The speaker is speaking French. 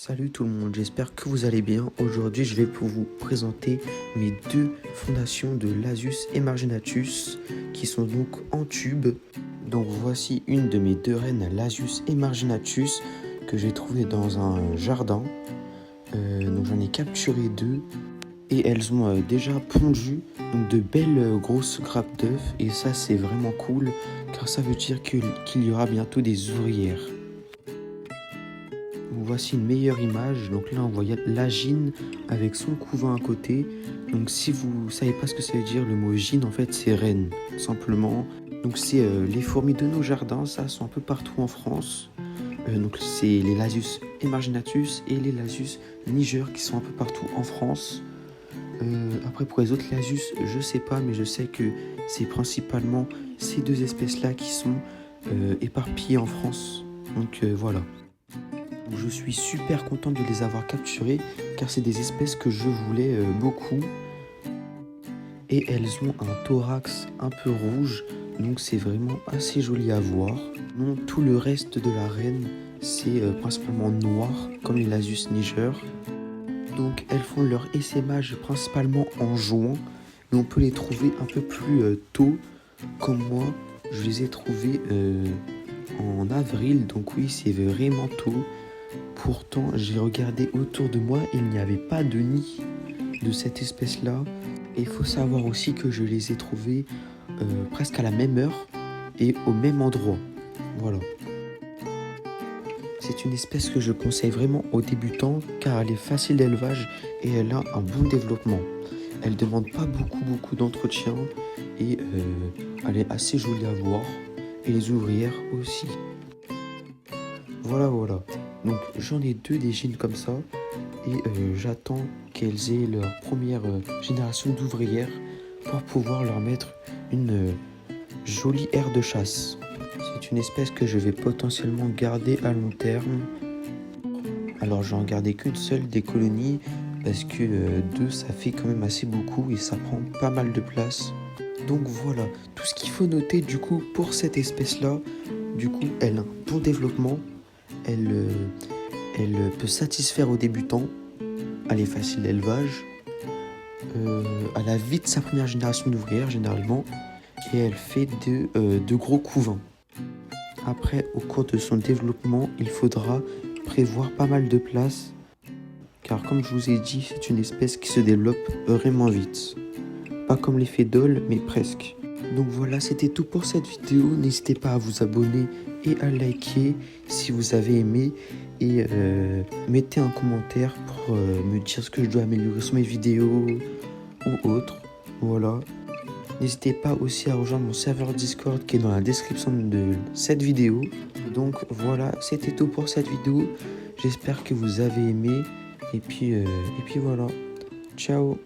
Salut tout le monde, j'espère que vous allez bien. Aujourd'hui, je vais vous présenter mes deux fondations de Lasius Emarginatus qui sont donc en tube. Donc voici une de mes deux rennes Lasius Emarginatus que j'ai trouvée dans un jardin. Donc j'en ai capturé deux et elles ont déjà pondu donc de belles grosses grappes d'œufs et ça c'est vraiment cool car ça veut dire qu'il y aura bientôt des ouvrières. Voici une meilleure image. Donc là on voit la gyne avec son couvain à côté. Donc si vous savez pas ce que ça veut dire, le mot gyne en fait c'est reine simplement. Donc c'est les fourmis de nos jardins, ça sont un peu partout en France. Donc c'est les Lasius Emarginatus et les Lasius niger qui sont un peu partout en France. Après pour les autres Lasius je sais pas, mais je sais que c'est principalement ces deux espèces là qui sont éparpillées en France. Donc voilà. Je suis super content de les avoir capturées car c'est des espèces que je voulais beaucoup. Et elles ont un thorax un peu rouge, donc c'est vraiment assez joli à voir. Non, tout le reste de la reine, c'est principalement noir comme les Lasius niger. Donc elles font leur essaimage principalement en juin, mais on peut les trouver un peu plus tôt, comme moi. Je les ai trouvées en avril, donc oui, c'est vraiment tôt. Pourtant, j'ai regardé autour de moi, il n'y avait pas de nid de cette espèce-là. Et il faut savoir aussi que je les ai trouvés presque à la même heure et au même endroit. Voilà. C'est une espèce que je conseille vraiment aux débutants car elle est facile d'élevage et elle a un bon développement. Elle ne demande pas beaucoup d'entretien et elle est assez jolie à voir. Et les ouvrières aussi. Voilà. Donc j'en ai deux des gynes comme ça et j'attends qu'elles aient leur première génération d'ouvrières pour pouvoir leur mettre une jolie aire de chasse. C'est une espèce que je vais potentiellement garder à long terme. Alors je vais en garder qu'une seule des colonies parce que deux ça fait quand même assez beaucoup et ça prend pas mal de place. Donc voilà, tout ce qu'il faut noter du coup pour cette espèce là, du coup elle a un bon développement. Elle peut satisfaire aux débutants, elle est facile d'élevage, elle a vite sa première génération d'ouvrières généralement et elle fait de gros couvains. Après, au cours de son développement, il faudra prévoir pas mal de place car comme je vous ai dit, c'est une espèce qui se développe vraiment vite. Pas comme les fédoles, mais presque. Donc voilà, c'était tout pour cette vidéo. N'hésitez pas à vous abonner et à liker si vous avez aimé. Et mettez un commentaire pour me dire ce que je dois améliorer sur mes vidéos ou autres. Voilà. N'hésitez pas aussi à rejoindre mon serveur Discord qui est dans la description de cette vidéo. Donc voilà, c'était tout pour cette vidéo. J'espère que vous avez aimé. Et puis voilà. Ciao.